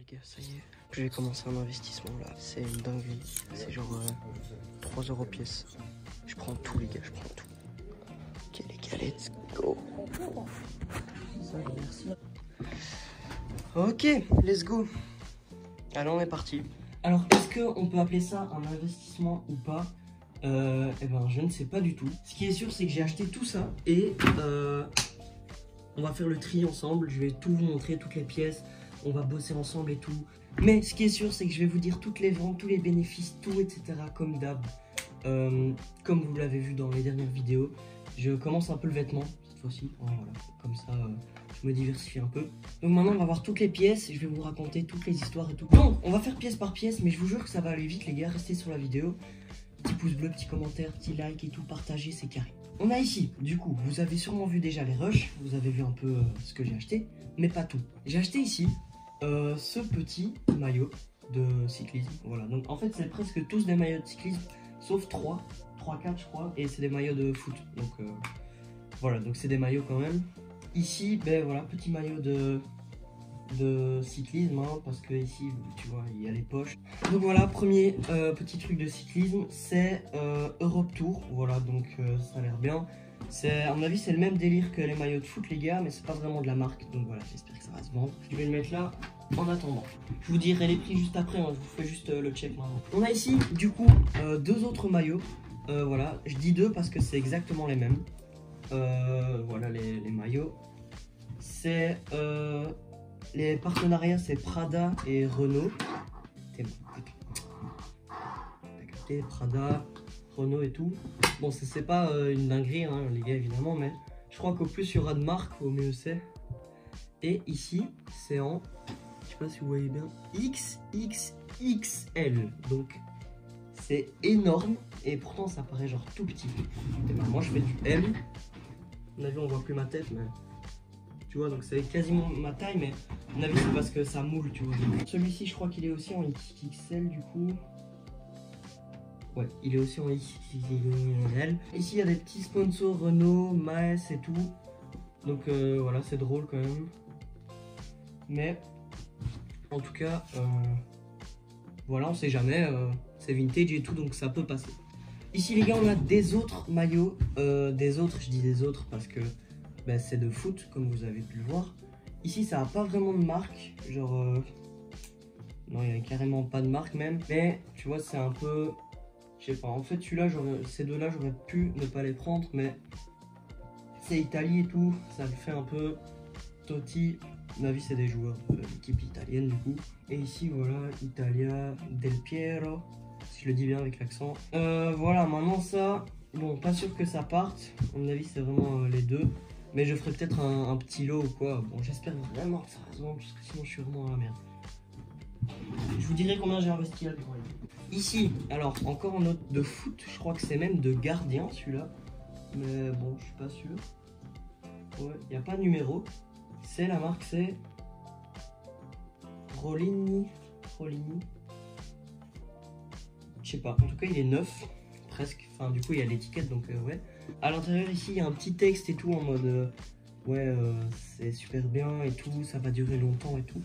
les gars, ça y est, j'ai commencé un investissement là, c'est une dinguerie, c'est genre 3 € pièce. Je prends tout les gars, je prends tout. Ok les gars, let's go. Ça, merci. Ok, let's go. Alors on est parti. Alors est-ce qu'on peut appeler ça un investissement ou pas? Eh ben je ne sais pas du tout. Ce qui est sûr c'est que j'ai acheté tout ça et on va faire le tri ensemble. Je vais tout vous montrer, toutes les pièces. On va bosser ensemble et tout. Mais ce qui est sûr c'est que je vais vous dire toutes les ventes, tous les bénéfices, tout etc. comme d'hab. Comme vous l'avez vu dans les dernières vidéos. Je commence un peu le vêtement cette fois-ci. Voilà, comme ça je me diversifie un peu. Donc maintenant on va voir toutes les pièces. Je vais vous raconter toutes les histoires et tout. Donc on va faire pièce par pièce. Mais je vous jure que ça va aller vite les gars. Restez sur la vidéo. Petit pouce bleu, petit commentaire, petit like et tout, partagez, c'est carré. On a ici, du coup, vous avez sûrement vu déjà les rushs, vous avez vu un peu ce que j'ai acheté, mais pas tout. J'ai acheté ici ce petit maillot de cyclisme, voilà. Donc en fait, c'est presque tous des maillots de cyclisme, sauf 3, 4 je crois, et c'est des maillots de foot. Donc voilà, donc c'est des maillots quand même. Ici, ben voilà, petit maillot de cyclisme, hein, parce que ici tu vois il y a les poches. Donc voilà, premier petit truc de cyclisme, c'est Europe Tour. Voilà, donc ça a l'air bien. C'est à mon avis c'est le même délire que les maillots de foot les gars, mais c'est pas vraiment de la marque, donc voilà, j'espère que ça va se vendre. Je vais le mettre là en attendant. Je vous dirai les prix juste après, hein, je vous fais juste le check maintenant. On a ici du coup deux autres maillots. Voilà, je dis deux parce que c'est exactement les mêmes. Voilà les maillots. C'est les partenariats, c'est Prada et Renault. T'as capté, Prada, Renault et tout. Bon, c'est pas une dinguerie, hein, les gars, évidemment, mais je crois qu'au plus il y aura de marques, au mieux c'est. Et ici, c'est en, je sais pas si vous voyez bien, XXXL. Donc, c'est énorme et pourtant ça paraît genre tout petit. Et ben, moi, je fais du M. À mon avis, on voit plus ma tête, mais. Tu vois, donc c'est quasiment ma taille, mais à mon avis c'est parce que ça moule, tu vois. Celui-ci je crois qu'il est aussi en XXL du coup. Ouais, il est aussi en XXL. Ici il y a des petits sponsors Renault, Maes et tout. Donc voilà, c'est drôle quand même. Mais en tout cas, voilà, on sait jamais, c'est vintage et tout, donc ça peut passer. Ici les gars, on a des autres maillots, je dis des autres parce que ben, c'est de foot, comme vous avez pu le voir. Ici, ça n'a pas vraiment de marque. Genre, non, il n'y a carrément pas de marque même. Mais, tu vois, c'est un peu... Je sais pas, en fait, celui-là, ces deux-là, j'aurais pu ne pas les prendre. Mais c'est Italie et tout. Ça me fait un peu Totti. À mon avis, c'est des joueurs de l'équipe italienne, du coup. Et ici, voilà, Italia, Del Piero. Si je le dis bien avec l'accent. Voilà, maintenant ça... Bon, pas sûr que ça parte. À mon avis, c'est vraiment les deux. Mais je ferai peut-être un petit lot ou quoi. Bon, j'espère vraiment que ça va se vendre, parce que sinon je suis vraiment à la merde. Je vous dirai combien j'ai investi là-dedans. Ici, alors, encore un autre de foot. Je crois que c'est même de gardien, celui-là. Mais bon, je suis pas sûr. Ouais, il n'y a pas de numéro. C'est la marque, c'est... Rolini. Je sais pas. En tout cas, il est neuf. Presque, enfin du coup il y a l'étiquette donc ouais. À l'intérieur ici il y a un petit texte et tout en mode ouais c'est super bien et tout, ça va durer longtemps et tout.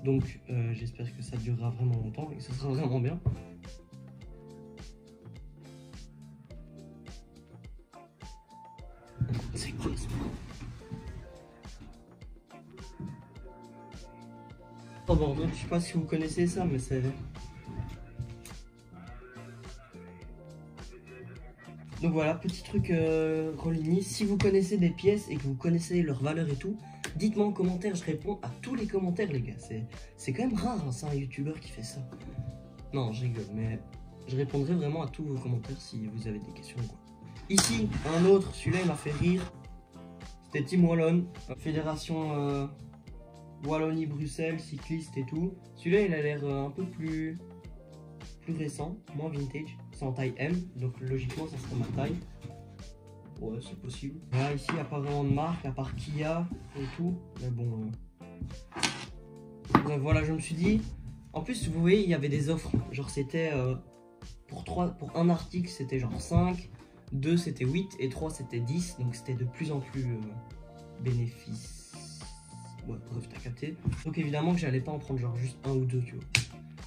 Donc j'espère que ça durera vraiment longtemps et que ça sera vraiment bien. C'est quoi ça? Oh bordel, je sais pas si vous connaissez ça mais c'est... Donc voilà, petit truc Rolini. Si vous connaissez des pièces et que vous connaissez leur valeur et tout, dites-moi en commentaire, je réponds à tous les commentaires les gars. C'est quand même rare, hein, c'est un youtubeur qui fait ça. Non, je rigole, mais je répondrai vraiment à tous vos commentaires si vous avez des questions ou quoi. Ici, un autre, celui-là il m'a fait rire. C'était Team Wallon, fédération Wallonie-Bruxelles, cycliste et tout. Celui-là il a l'air un peu plus récent, moins vintage. C'est en taille M, donc logiquement ça serait ma taille. Ouais, c'est possible. Là, ici, il n'y a pas vraiment de marque, à part Kia et tout. Mais bon. Donc voilà, je me suis dit. En plus, vous voyez, il y avait des offres. Genre, c'était pour un article, c'était genre 5. 2, c'était 8. Et 3, c'était 10. Donc, c'était de plus en plus bénéfice. Ouais, bref, t'as capté. Donc évidemment que j'allais pas en prendre genre juste un ou deux, tu vois.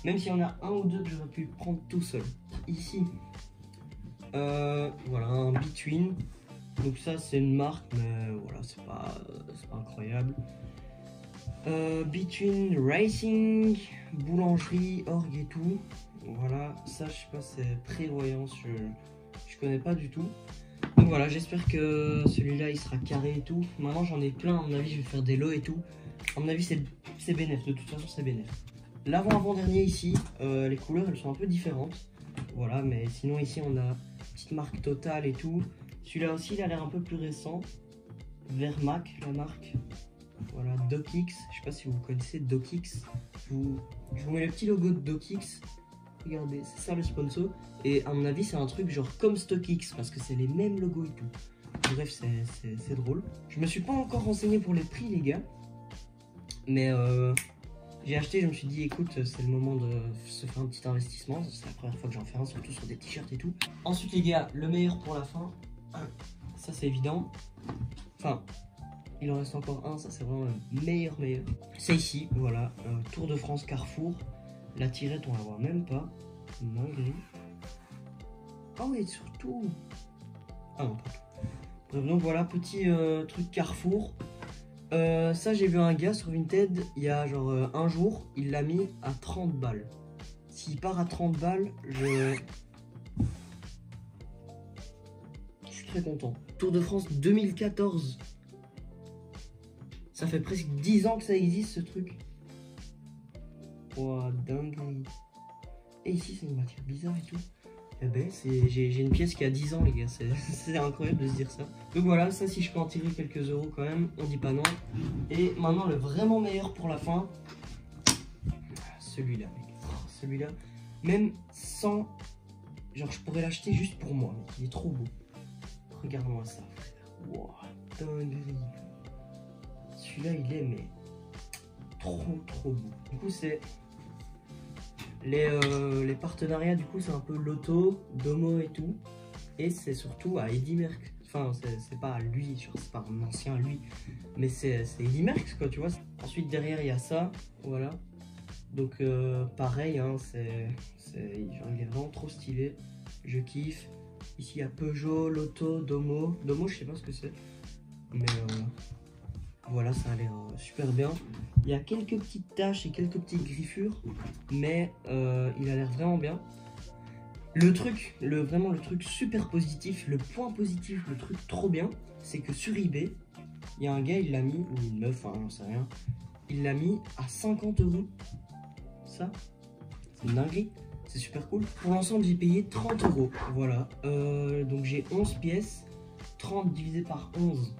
Même s'il y en a un ou deux que j'aurais pu prendre tout seul. Ici, voilà, un Between. Donc ça, c'est une marque, mais voilà, c'est pas incroyable. Between Racing, boulangerie, orgue et tout. Voilà, ça, je sais pas, c'est prévoyance, je connais pas du tout. Donc voilà, j'espère que celui-là il sera carré et tout. Maintenant j'en ai plein, à mon avis je vais faire des lots et tout. À mon avis c'est bénéf, de toute façon c'est bénéf. L'avant-avant-dernier ici, les couleurs elles sont un peu différentes. Voilà, mais sinon ici on a petite marque Total et tout. Celui-là aussi il a l'air un peu plus récent. Vermac la marque. Voilà, DocX, je sais pas si vous connaissez DocX. Je vous mets le petit logo de DocX. Regardez, c'est ça le sponsor. Et à mon avis, c'est un truc genre comme StockX parce que c'est les mêmes logos et tout. Bref, c'est drôle. Je me suis pas encore renseigné pour les prix, les gars. Mais j'ai acheté, je me suis dit, écoute, c'est le moment de se faire un petit investissement. C'est la première fois que j'en fais un, surtout sur des t-shirts et tout. Ensuite, les gars, le meilleur pour la fin. Ça, c'est évident. Enfin, il en reste encore un, ça, c'est vraiment le meilleur. C'est ici, voilà. Tour de France Carrefour. La tirette, on la voit même pas. Dinguerie. Ah oui, surtout. Ah non, pas tout. Bref, donc voilà, petit truc Carrefour. Ça, j'ai vu un gars sur Vinted, il y a genre un jour, il l'a mis à 30 balles. S'il part à 30 balles, je suis très content. Tour de France 2014. Ça fait presque 10 ans que ça existe, ce truc. Ouah, dinguerie. Et ici, c'est une matière bizarre et tout. Eh ben, j'ai une pièce qui a 10 ans, les gars. C'est incroyable de se dire ça. Donc voilà, ça, si je peux en tirer quelques euros quand même, on dit pas non. Et maintenant, le vraiment meilleur pour la fin. Celui-là, mec. Oh, celui-là, même sans... Genre, je pourrais l'acheter juste pour moi, mec. Il est trop beau. Regarde-moi ça, frère. Ouah, dinguerie. Celui-là, il est, mais... trop beau. Du coup, c'est... Les partenariats, du coup, c'est un peu Lotto, Domo et tout. Et c'est surtout à Eddy Merckx. Enfin, c'est pas à lui, c'est pas un ancien lui. Mais c'est Eddy Merckx, quoi, tu vois. Ensuite, derrière, il y a ça. Voilà. Donc, pareil, hein, genre, il est vraiment trop stylé. Je kiffe. Ici, il y a Peugeot, Lotto, Domo. Domo, je sais pas ce que c'est. Mais voilà, ça a l'air super bien. Il y a quelques petites taches et quelques petites griffures, mais il a l'air vraiment bien. Le truc, vraiment le truc super positif, le point positif, le truc trop bien, c'est que sur eBay, il y a un gars, il l'a mis, ou une meuf, hein, j'en sais rien, il l'a mis à 50 €. Ça, c'est une dinguerie, c'est super cool. Pour l'ensemble, j'ai payé 30 €. Voilà, donc j'ai 11 pièces, 30 divisé par 11.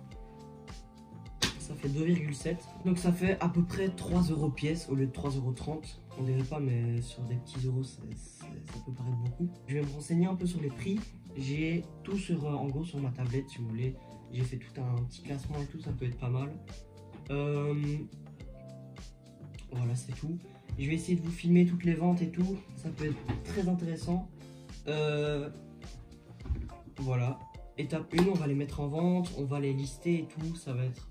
Ça fait 2,7. Donc ça fait à peu près 3 € pièce au lieu de 3,30 €. On dirait pas, mais sur des petits euros, ça peut paraître beaucoup. Je vais me renseigner un peu sur les prix. J'ai tout sur, en gros sur ma tablette si vous voulez. J'ai fait tout un petit classement et tout, ça peut être pas mal. Voilà, c'est tout. Je vais essayer de vous filmer toutes les ventes et tout. Ça peut être très intéressant. Voilà. Étape 1, on va les mettre en vente, on va les lister et tout, ça va être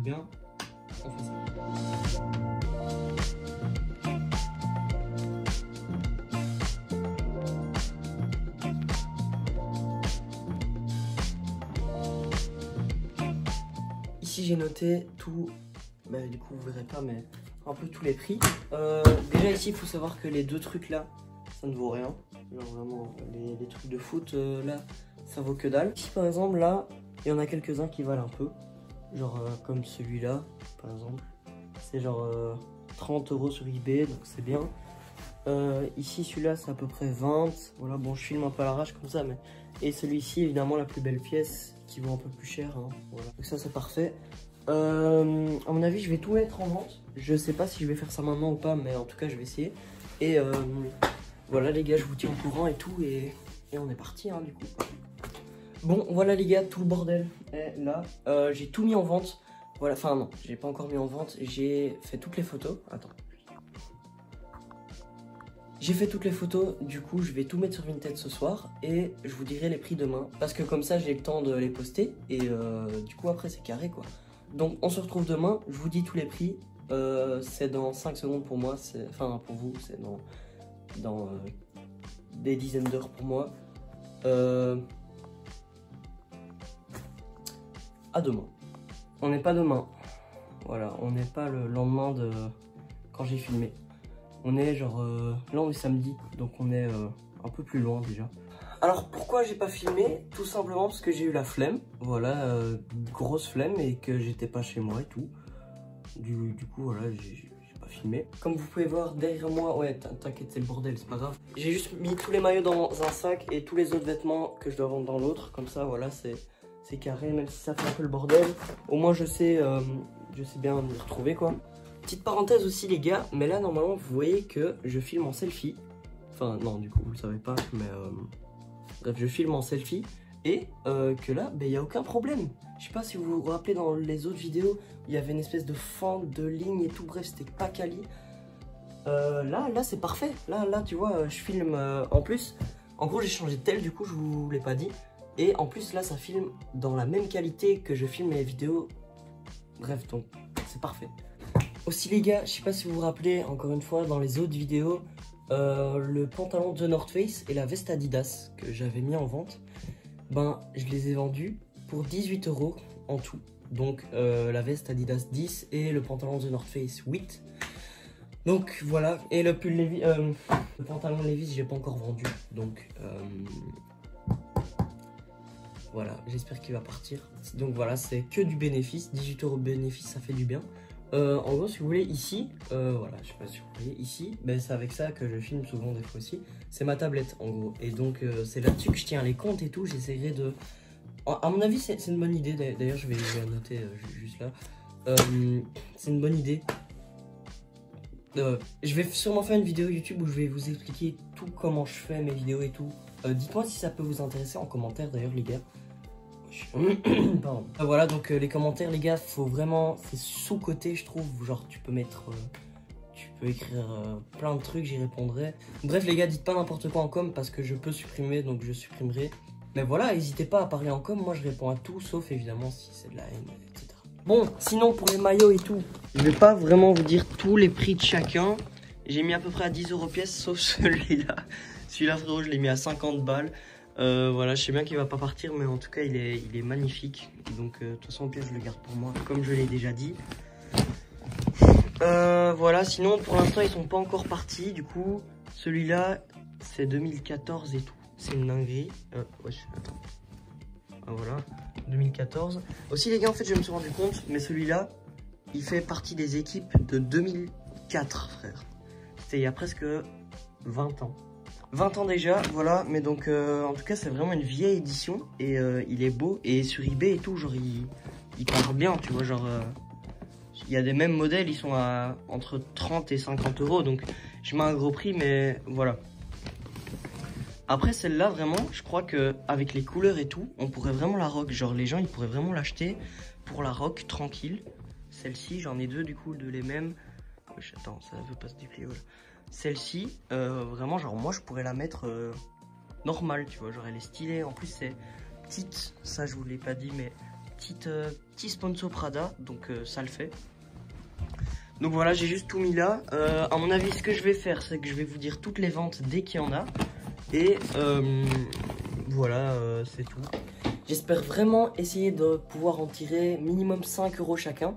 bien. On fait ça. Ici j'ai noté tout, bah, du coup vous verrez pas, mais un peu tous les prix. Déjà ici il faut savoir que les deux trucs là, ça ne vaut rien. Genre vraiment les trucs de foot là, ça vaut que dalle. Ici par exemple là, il y en a quelques-uns qui valent un peu. Genre comme celui-là par exemple. C'est genre 30 € sur eBay, donc c'est bien. Ici celui-là c'est à peu près 20. Voilà, bon je filme un peu à l'arrache comme ça, mais... Et celui-ci évidemment la plus belle pièce qui vaut un peu plus cher, hein. Voilà. Donc ça c'est parfait. À mon avis je vais tout mettre en vente. Je sais pas si je vais faire ça maintenant ou pas, mais en tout cas je vais essayer. Et voilà les gars, je vous tiens au courant et tout, et on est parti hein, du coup. Bon voilà les gars, tout le bordel est là. J'ai tout mis en vente. Voilà, enfin non, j'ai pas encore mis en vente. J'ai fait toutes les photos. Attends. J'ai fait toutes les photos, du coup je vais tout mettre sur Vinted ce soir et je vous dirai les prix demain. Parce que comme ça j'ai le temps de les poster et du coup après c'est carré quoi. Donc on se retrouve demain, je vous dis tous les prix. C'est dans 5 secondes pour moi, enfin pour vous, c'est dans des dizaines d'heures pour moi. À demain. On n'est pas demain. Voilà, on n'est pas le lendemain de quand j'ai filmé. On est genre là on est samedi, donc on est un peu plus loin déjà. Alors pourquoi j'ai pas filmé? Tout simplement parce que j'ai eu la flemme. Voilà, grosse flemme et que j'étais pas chez moi et tout. Du coup voilà, j'ai pas filmé. Comme vous pouvez voir derrière moi, ouais t'inquiète c'est le bordel, c'est pas grave. J'ai juste mis tous les maillots dans un sac et tous les autres vêtements que je dois vendre dans l'autre. Comme ça voilà, c'est carré, même si ça fait un peu le bordel. Au moins je sais bien m'y retrouver quoi. Petite parenthèse aussi les gars, mais là normalement vous voyez que je filme en selfie. Enfin non du coup vous le savez pas, mais bref je filme en selfie. Et que là, il n'y a aucun problème. Je sais pas si vous vous rappelez dans les autres vidéos, il y avait une espèce de fente, de ligne et tout, bref c'était pas quali. Là c'est parfait. Là tu vois, je filme en plus. En gros j'ai changé de tel, du coup je vous l'ai pas dit. Et en plus là ça filme dans la même qualité que je filme mes vidéos. Bref donc c'est parfait. Aussi les gars, je sais pas si vous vous rappelez, encore une fois, dans les autres vidéos, le pantalon de North Face et la veste Adidas que j'avais mis en vente, ben je les ai vendus pour 18 € en tout. Donc la veste Adidas 10 et le pantalon de North Face 8. Donc voilà, et le pull Levi's, le pantalon Levi's j'ai pas encore vendu. Donc voilà, j'espère qu'il va partir. Donc voilà, c'est que du bénéfice, 18 € de bénéfice, ça fait du bien. En gros, si vous voulez, ici, voilà, je sais pas si vous voyez, ici, ben, c'est avec ça que je filme souvent des fois aussi. C'est ma tablette, en gros. Et donc, c'est là-dessus que je tiens les comptes et tout. J'essaierai de... À mon avis, c'est une bonne idée. D'ailleurs, je vais noter juste là. C'est une bonne idée. Je vais sûrement faire une vidéo YouTube où je vais vous expliquer tout comment je fais mes vidéos et tout. Dites-moi si ça peut vous intéresser en commentaire, d'ailleurs, les gars. Pardon. Voilà donc les commentaires les gars, faut vraiment, c'est sous-côté je trouve, genre tu peux mettre, tu peux écrire plein de trucs, j'y répondrai. Bref les gars, dites pas n'importe quoi en com parce que je peux supprimer, donc je supprimerai. Mais voilà, n'hésitez pas à parler en com, moi je réponds à tout, sauf évidemment si c'est de la haine, etc. Bon, sinon pour les maillots et tout, je vais pas vraiment vous dire tous les prix de chacun. J'ai mis à peu près à 10 € pièce, sauf celui-là. Celui-là frérot, je l'ai mis à 50 balles. Voilà, je sais bien qu'il va pas partir, mais en tout cas, il est magnifique. Donc, de toute façon, au pire, je le garde pour moi, comme je l'ai déjà dit. Voilà, sinon, pour l'instant, ils sont pas encore partis. Du coup, celui-là, c'est 2014 et tout. C'est une dinguerie. Wesh, attends. Ah, voilà, 2014. Aussi, les gars, en fait, je me suis rendu compte, mais celui-là, il fait partie des équipes de 2004, frère. C'était il y a presque 20 ans. 20 ans déjà, voilà, mais donc en tout cas c'est vraiment une vieille édition et il est beau et sur eBay et tout, genre il part bien, tu vois, genre il y a des mêmes modèles, ils sont à entre 30 et 50 €, donc je mets un gros prix, mais voilà. Après celle-là vraiment, je crois que avec les couleurs et tout, on pourrait vraiment la rock, genre les gens ils pourraient vraiment l'acheter pour la rock tranquille. Celle-ci, j'en ai deux du coup, de les mêmes. Wesh, attends, ça veut pas se déplier, voilà. Celle-ci, vraiment, genre moi je pourrais la mettre normale, tu vois, genre elle est stylée. En plus, c'est petite, ça je vous l'ai pas dit, mais petit sponsor Prada, donc ça le fait. Donc voilà, j'ai juste tout mis là. À mon avis, ce que je vais faire, c'est que je vais vous dire toutes les ventes dès qu'il y en a. Et voilà, c'est tout. J'espère vraiment essayer de pouvoir en tirer minimum 5 € chacun.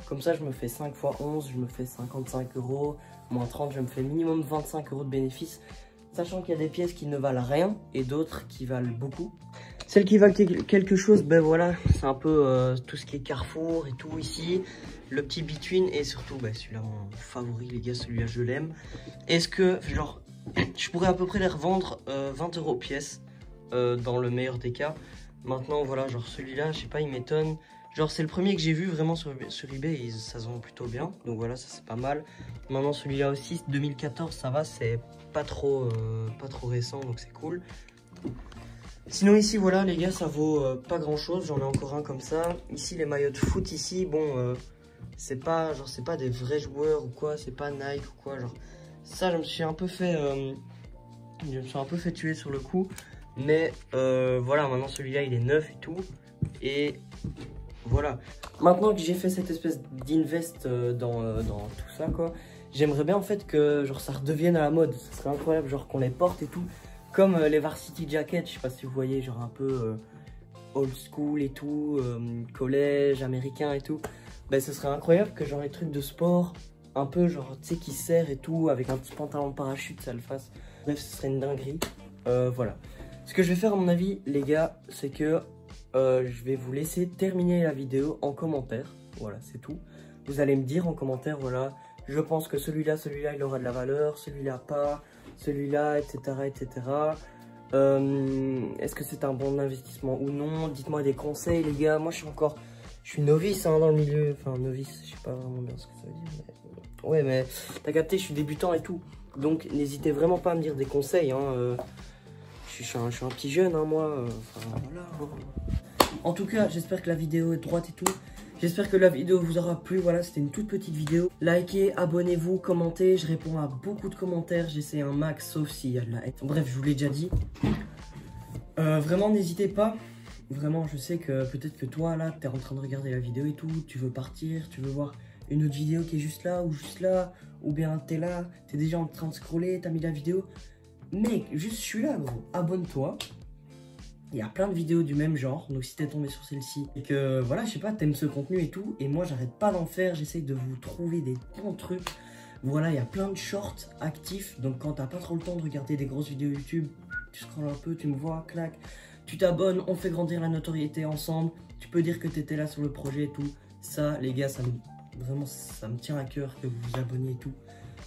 Comme ça, je me fais 5 x 11, je me fais 55 €. Moins 30, je me fais minimum 25 € de bénéfice. Sachant qu'il y a des pièces qui ne valent rien et d'autres qui valent beaucoup. Celles qui valent quelque chose, ben voilà, c'est un peu tout ce qui est Carrefour et tout ici. Le petit Between et surtout, ben celui-là, mon favori, les gars, celui-là, je l'aime. Est-ce que, genre, je pourrais à peu près les revendre 20 € pièce dans le meilleur des cas. Maintenant, voilà, genre celui-là, je sais pas, il m'étonne. Genre c'est le premier que j'ai vu vraiment sur eBay et ça se vend plutôt bien. Donc voilà, ça c'est pas mal. Maintenant celui-là aussi, 2014, ça va, c'est pas trop récent, donc c'est cool. Sinon ici, voilà les gars, ça vaut pas grand chose. J'en ai encore un comme ça. Ici, les maillots de foot ici, bon, c'est pas des vrais joueurs ou quoi. C'est pas Nike ou quoi. Genre ça, je me suis un peu fait tuer sur le coup. Mais voilà, maintenant celui-là, il est neuf et tout. Et Voilà. Maintenant que j'ai fait cette espèce d'invest dans tout ça, quoi, j'aimerais bien en fait que genre ça redevienne à la mode. Ce serait incroyable, genre qu'on les porte et tout. Comme les Varsity Jackets, je sais pas si vous voyez, genre un peu old school et tout, collège américain et tout. Ben ce serait incroyable que genre les trucs de sport, un peu genre tu sais qui serrent et tout, avec un petit pantalon parachute, ça le fasse. Bref, ce serait une dinguerie. Voilà. Ce que je vais faire à mon avis, les gars, c'est que je vais vous laisser terminer la vidéo en commentaire. Voilà, c'est tout. Vous allez me dire en commentaire, voilà, je pense que celui-là, il aura de la valeur, celui-là pas, celui-là, etc. etc. Est-ce que c'est un bon investissement ou non? Dites-moi des conseils, les gars. Moi, je suis novice hein, dans le milieu. Enfin, novice, je sais pas vraiment bien ce que ça veut dire. Mais... ouais, mais t'as capté, je suis débutant et tout. Donc, n'hésitez vraiment pas à me dire des conseils. Hein, je suis un petit jeune, hein, moi. Enfin, voilà. En tout cas, j'espère que la vidéo est droite et tout. J'espère que la vidéo vous aura plu. Voilà, c'était une toute petite vidéo. Likez, abonnez-vous, commentez. Je réponds à beaucoup de commentaires. J'essaie un max, sauf s'il y a de la haine. Bref, je vous l'ai déjà dit. Vraiment, n'hésitez pas. Vraiment, je sais que peut-être que toi, là, tu es en train de regarder la vidéo et tout. Tu veux partir, tu veux voir une autre vidéo qui est juste là. Ou bien tu es là, tu es déjà en train de scroller, tu as mis la vidéo. Mec, juste je suis là, gros. Abonne-toi. Il y a plein de vidéos du même genre, donc si t'es tombé sur celle-ci et que voilà, je sais pas, t'aimes ce contenu et tout, et moi j'arrête pas d'en faire, j'essaye de vous trouver des bons trucs. Voilà, il y a plein de shorts actifs, donc quand t'as pas trop le temps de regarder des grosses vidéos YouTube, tu scrolles un peu, tu me vois, clac, tu t'abonnes, on fait grandir la notoriété ensemble, tu peux dire que t'étais là sur le projet et tout. Ça, les gars, vraiment, ça me tient à cœur que vous vous abonniez et tout.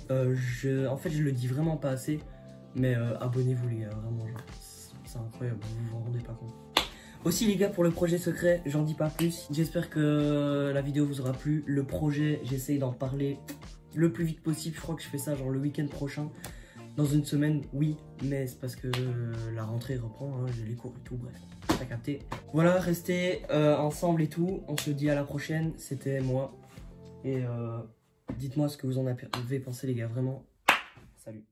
En fait, je le dis vraiment pas assez, mais abonnez-vous les gars, vraiment, genre. C'est incroyable, vous vous rendez pas compte. Aussi les gars, pour le projet secret, j'en dis pas plus. J'espère que la vidéo vous aura plu. Le projet, j'essaye d'en parler le plus vite possible. Je crois que je fais ça genre le week-end prochain. Dans une semaine, oui, mais c'est parce que la rentrée reprend, hein, j'ai les cours et tout, bref, t'as capté. Voilà, restez ensemble et tout. On se dit à la prochaine, c'était moi. Et dites-moi ce que vous en avez pensé les gars, vraiment. Salut.